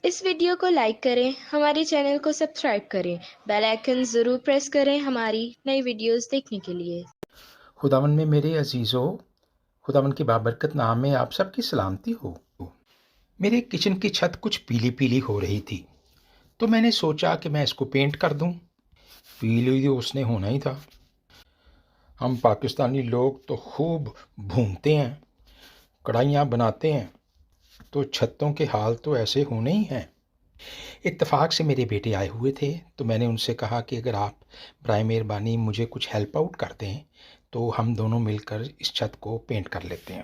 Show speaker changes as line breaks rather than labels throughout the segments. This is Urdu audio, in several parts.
اس ویڈیو کو لائک کریں، ہمارے چینل کو سبسکرائب کریں، بیل آئیکن ضرور پریس کریں ہماری نئی ویڈیوز دیکھنے کے لیے۔
خداوند میں میرے عزیزو، خداوند کے بابرکت نام میں آپ سب کی سلامتی ہو۔ میرے کچن کی چھت کچھ پیلی پیلی ہو رہی تھی تو میں نے سوچا کہ میں اس کو پینٹ کر دوں۔ پیلی تو اس نے ہونا ہی تھا۔ ہم پاکستانی لوگ تو خوب بھونتے ہیں، کڑھائیاں بناتے ہیں، تو چھتوں کے حال تو ایسے ہونے ہی ہیں۔ اتفاق سے میرے بیٹے آئے ہوئے تھے تو میں نے ان سے کہا کہ اگر آپ برائے مہربانی مجھے کچھ ہیلپ آؤٹ کر دیں تو ہم دونوں مل کر اس چھت کو پینٹ کر لیتے ہیں۔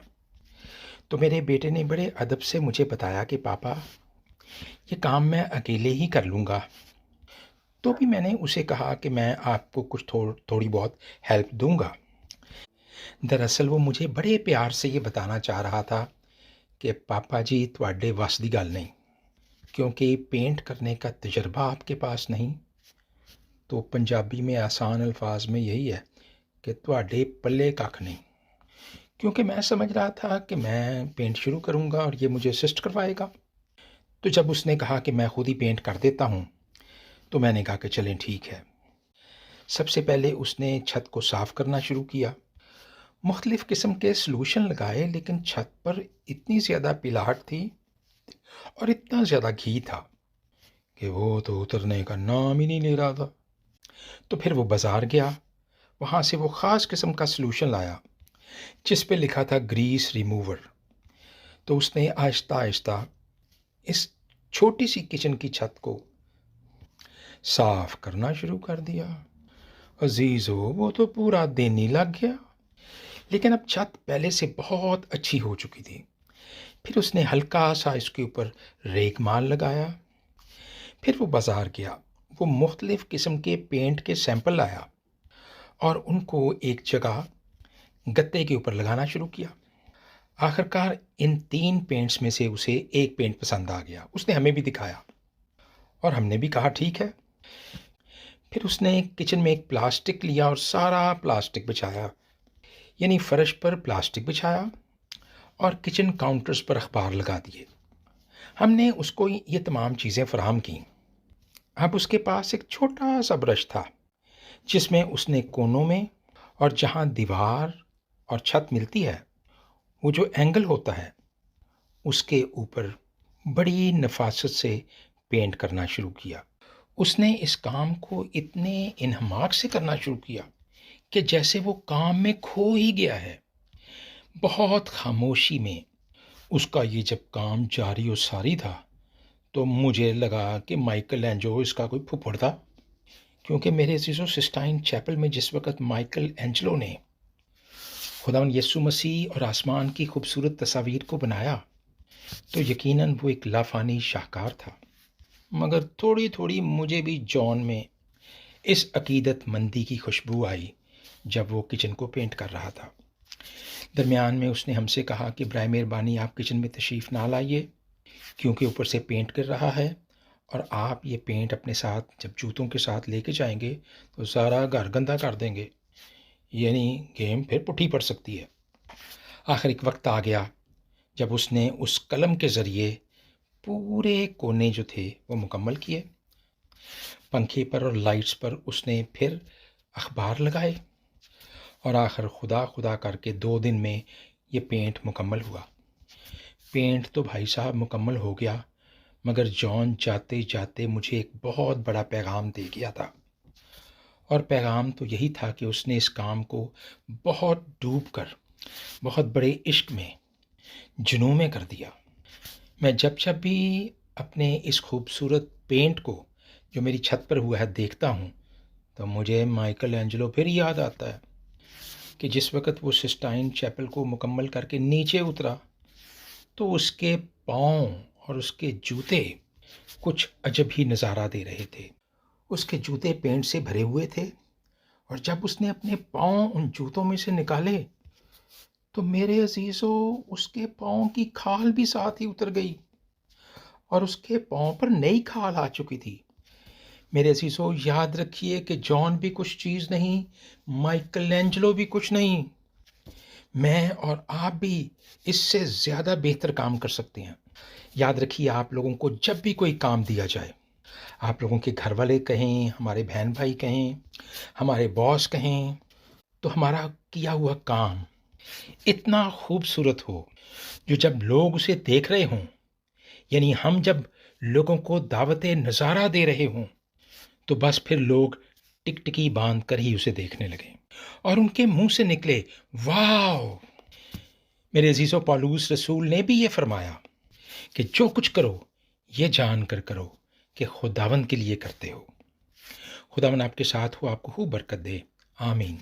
تو میرے بیٹے نے بڑے ادب سے مجھے بتایا کہ پاپا یہ کام میں اکیلے ہی کر لوں گا۔ تو بھی میں نے اسے کہا کہ میں آپ کو کچھ تھوڑی بہت ہیلپ دوں گا۔ دراصل وہ مجھے بڑے پیار سے یہ بتانا چاہ رہا تھا کہ پاپا جی تواڈے وس دی گل نہیں، کیونکہ پینٹ کرنے کا تجربہ آپ کے پاس نہیں۔ تو پنجابی میں آسان الفاظ میں یہی ہے کہ تواڈے پلے ککھ نہیں، کیونکہ میں سمجھ رہا تھا کہ میں پینٹ شروع کروں گا اور یہ مجھے اسسٹ کروائے گا۔ تو جب اس نے کہا کہ میں خود ہی پینٹ کر دیتا ہوں تو میں نے کہا کہ چلیں ٹھیک ہے۔ سب سے پہلے اس نے چھت کو صاف کرنا شروع کیا۔ مختلف قسم کے سلوشن لگائے، لیکن چھت پر اتنی زیادہ پلاہٹ تھی اور اتنا زیادہ گھی تھا کہ وہ تو اترنے کا نام ہی نہیں لے رہا تھا۔ تو پھر وہ بازار گیا، وہاں سے وہ خاص قسم کا سلوشن لایا جس پہ لکھا تھا گریس ریموور۔ تو اس نے آہستہ آہستہ اس چھوٹی سی کچن کی چھت کو صاف کرنا شروع کر دیا۔ عزیزو، وہ تو پورا دن ہی لگ گیا، لیکن اب چھت پہلے سے بہت اچھی ہو چکی تھی۔ پھر اس نے ہلکا سا اس کے اوپر ریگ مال لگایا۔ پھر وہ بازار گیا، وہ مختلف قسم کے پینٹ کے سیمپل لایا اور ان کو ایک جگہ گتے کے اوپر لگانا شروع کیا۔ آخر کار ان 3 پینٹس میں سے اسے ایک پینٹ پسند آ گیا۔ اس نے ہمیں بھی دکھایا اور ہم نے بھی کہا ٹھیک ہے۔ پھر اس نے کچن میں ایک پلاسٹک لیا اور سارا پلاسٹک بچھایا، یعنی فرش پر پلاسٹک بچھایا اور کچن کاؤنٹرز پر اخبار لگا دیے۔ ہم نے اس کو یہ تمام چیزیں فراہم کیں۔ اب اس کے پاس ایک چھوٹا سا برش تھا جس میں اس نے کونوں میں اور جہاں دیوار اور چھت ملتی ہے وہ جو اینگل ہوتا ہے اس کے اوپر بڑی نفاست سے پینٹ کرنا شروع کیا۔ اس نے اس کام کو اتنے انہماک سے کرنا شروع کیا کہ جیسے وہ کام میں کھو ہی گیا ہے۔ بہت خاموشی میں اس کا یہ جب کام جاری و ساری تھا تو مجھے لگا کہ مائیکل اینجلو اس کا کوئی پھپھڑ تھا، کیونکہ میرے عزیزو سسٹائن چیپل میں جس وقت مائیکل اینجلو نے خداوند یسوع مسیح اور آسمان کی خوبصورت تصاویر کو بنایا تو یقیناً وہ ایک لافانی شاہکار تھا، مگر تھوڑی تھوڑی مجھے بھی جان میں اس عقیدت مندی کی خوشبو آئی جب وہ کچن کو پینٹ کر رہا تھا۔ درمیان میں اس نے ہم سے کہا کہ برائے مہربانی آپ کچن میں تشریف نہ لائیے، کیونکہ اوپر سے پینٹ گر رہا ہے اور آپ یہ پینٹ اپنے ساتھ جب جوتوں کے ساتھ لے کے جائیں گے تو سارا گھر گندہ کر دیں گے، یعنی گیم پھر پٹھی پڑ سکتی ہے۔ آخر ایک وقت آ گیا جب اس نے اس قلم کے ذریعے پورے کونے جو تھے وہ مکمل کیے۔ پنکھے پر اور لائٹس پر اس نے پھر اخبار لگائے اور آخر خدا خدا کر کے 2 دن میں یہ پینٹ مکمل ہوا۔ پینٹ تو بھائی صاحب مکمل ہو گیا، مگر جان جاتے جاتے مجھے ایک بہت بڑا پیغام دے گیا تھا، اور پیغام تو یہی تھا کہ اس نے اس کام کو بہت ڈوب کر بہت بڑے عشق میں جنوں میں کر دیا۔ میں جب بھی اپنے اس خوبصورت پینٹ کو جو میری چھت پر ہوا ہے دیکھتا ہوں تو مجھے مائیکل اینجلو پھر یاد آتا ہے کہ جس وقت وہ سسٹائن چیپل کو مکمل کر کے نیچے اترا تو اس کے پاؤں اور اس کے جوتے کچھ عجب ہی نظارہ دے رہے تھے۔ اس کے جوتے پینٹ سے بھرے ہوئے تھے اور جب اس نے اپنے پاؤں ان جوتوں میں سے نکالے تو میرے عزیزو اس کے پاؤں کی کھال بھی ساتھ ہی اتر گئی اور اس کے پاؤں پر نئی کھال آ چکی تھی۔ میرے عزیزو یاد رکھیے کہ جان بھی کچھ چیز نہیں، مائیکل اینجلو بھی کچھ نہیں، میں اور آپ بھی اس سے زیادہ بہتر کام کر سکتے ہیں۔ یاد رکھیے، آپ لوگوں کو جب بھی کوئی کام دیا جائے، آپ لوگوں کے گھر والے کہیں، ہمارے بہن بھائی کہیں، ہمارے باس کہیں، تو ہمارا کیا ہوا کام اتنا خوبصورت ہو، جو جب لوگ اسے دیکھ رہے ہوں، یعنی ہم جب لوگوں کو دعوت نظارہ دے رہے ہوں، تو بس پھر لوگ ٹکٹکی باندھ کر ہی اسے دیکھنے لگے اور ان کے منہ سے نکلے واو۔ میرے عزیزو، پالوس رسول نے بھی یہ فرمایا کہ جو کچھ کرو یہ جان کر کرو کہ خداوند کے لیے کرتے ہو۔ خداوند آپ کے ساتھ ہو، آپ کو خوب برکت دے، آمین۔